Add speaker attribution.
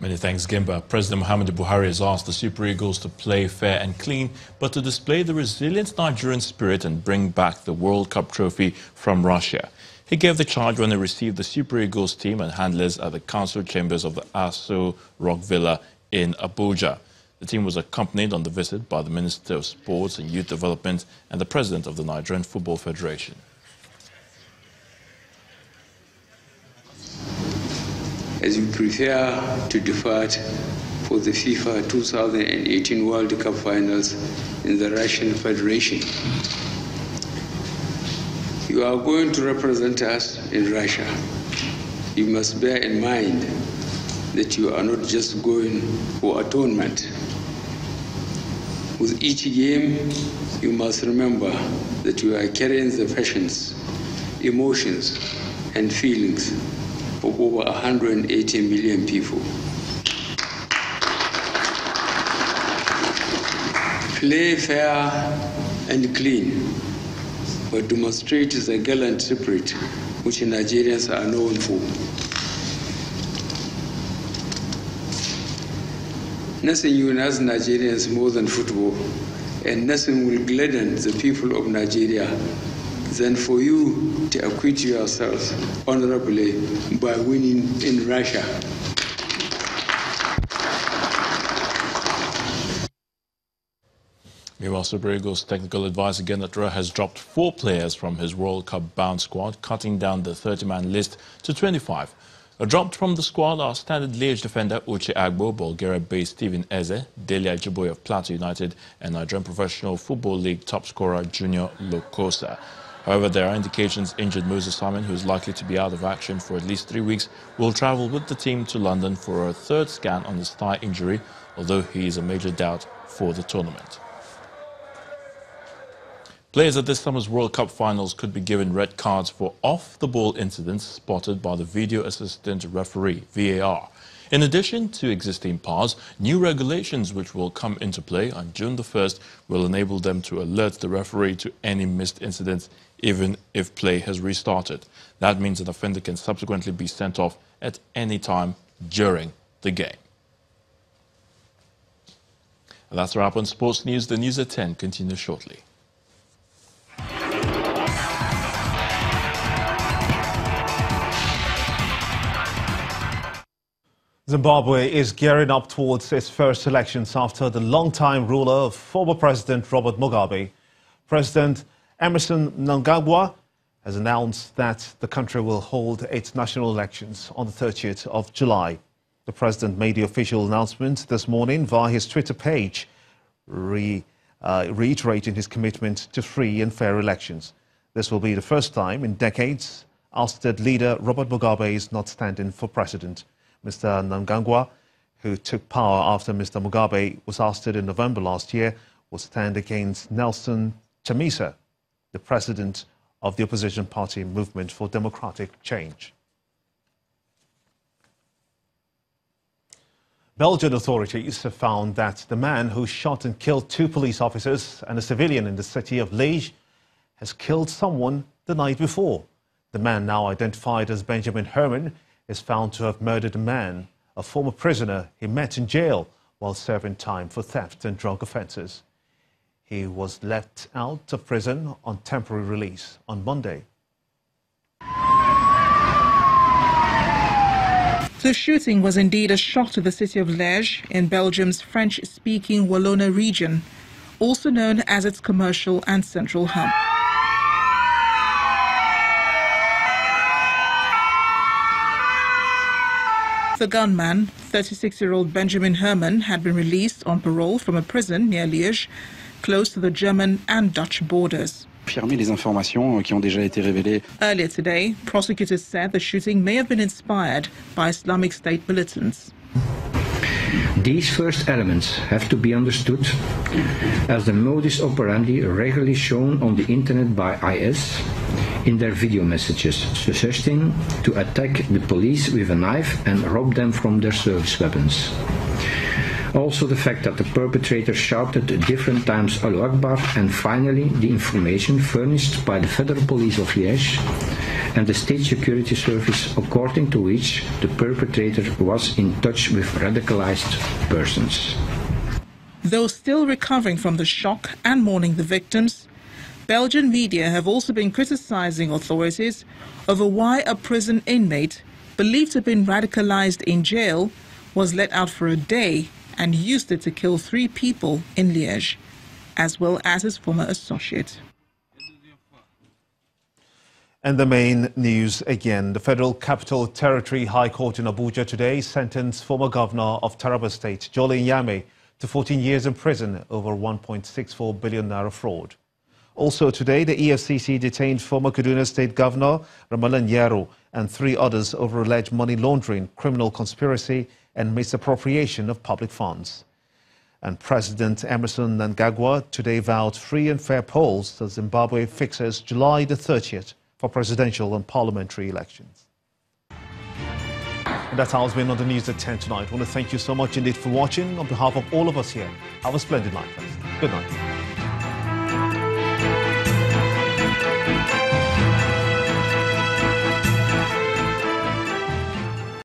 Speaker 1: Many thanks, Gimba. President Muhammadu Buhari has asked the Super Eagles to play fair and clean, but to display the resilient Nigerian spirit and bring back the World Cup trophy from Russia. He gave the charge when he received the Super Eagles team and handlers at the council chambers of the Aso Rock Villa in Abuja. The team was accompanied on the visit by the Minister of Sports and Youth Development and the President of the Nigerian Football Federation.
Speaker 2: As we prepare to depart for the FIFA 2018 World Cup Finals in the Russian Federation, you are going to represent us in Russia. You must bear in mind that you are not just going for a tournament. With each game, you must remember that you are carrying the passions, emotions, and feelings of over 180 million people. Play fair and clean, but demonstrate the gallant spirit which Nigerians are known for. Nothing unites Nigerians more than football, and nothing will gladden the people of Nigeria than for you to acquit yourselves honorably by winning in Russia.
Speaker 1: Meanwhile, Super Eagles technical advisor Gennett Rowe has dropped 4 players from his World Cup bound squad, cutting down the 30-man list to 25. Dropped from the squad are standard Liège defender Uche Agbo, Bulgaria-based Steven Eze, Dele Ajiboye of Plateau United, and Nigerian Professional Football League top scorer Junior Lokosa. However, there are indications injured Moses Simon, who is likely to be out of action for at least 3 weeks, will travel with the team to London for a 3rd scan on his thigh injury, although he is a major doubt for the tournament. Players at this summer's World Cup finals could be given red cards for off-the-ball incidents spotted by the video assistant referee, VAR. In addition to existing powers, new regulations which will come into play on June the 1st will enable them to alert the referee to any missed incidents, even if play has restarted. That means an offender can subsequently be sent off at any time during the game. And that's a wrap on Sports News. The news at 10 continues shortly.
Speaker 3: Zimbabwe is gearing up towards its first elections after the longtime ruler of former President Robert Mugabe. President Emmerson Mnangagwa has announced that the country will hold its national elections on the 30th of July. The president made the official announcement this morning via his Twitter page, reiterating his commitment to free and fair elections. This will be the first time in decades ousted leader Robert Mugabe is not standing for president. Mr. Mnangagwa, who took power after Mr. Mugabe was ousted in November last year, will stand against Nelson Chamisa, the president of the opposition party Movement for Democratic Change. Belgian authorities have found that the man who shot and killed 2 police officers and a civilian in the city of Liège has killed someone the night before. The man, now identified as Benjamin Herman, is found to have murdered a man, a former prisoner he met in jail while serving time for theft and drug offences. He was let out of prison on temporary release on Monday.
Speaker 4: The shooting was indeed a shock to the city of Liège in Belgium's French-speaking Wallonia region, also known as its commercial and central hub. The gunman, 36-year-old Benjamin Herman, had been released on parole from a prison near Liège, close to the German and Dutch borders.
Speaker 5: Earlier
Speaker 4: today, prosecutors said the shooting may have been inspired by Islamic State militants.
Speaker 6: These first elements have to be understood as the modus operandi regularly shown on the internet by IS in their video messages, suggesting to attack the police with a knife and rob them from their service weapons. Also the fact that the perpetrator shouted at different times Allahu Akbar, and finally the information furnished by the Federal Police of Liège and the State Security Service, according to which the perpetrator was in touch with radicalized persons.
Speaker 4: Though still recovering from the shock and mourning the victims, Belgian media have also been criticizing authorities over why a prison inmate believed to have been radicalized in jail was let out for a day and used it to kill 3 people in Liège, as well as his former associate.
Speaker 3: And the main news again. The Federal Capital Territory High Court in Abuja today sentenced former governor of Taraba State, Jolin Yame, to 14 years in prison over 1.64 billion naira fraud. Also today, the EFCC detained former Kaduna State Governor Ramalan Yaro and 3 others over alleged money laundering, criminal conspiracy and misappropriation of public funds. And President Emerson Mnangagwa today vowed free and fair polls as Zimbabwe fixes July the 30th for presidential and parliamentary elections. And that's how it's been on the news at 10 tonight. I want to thank you so much indeed for watching. On behalf of all of us here, have a splendid night, friends. Good night.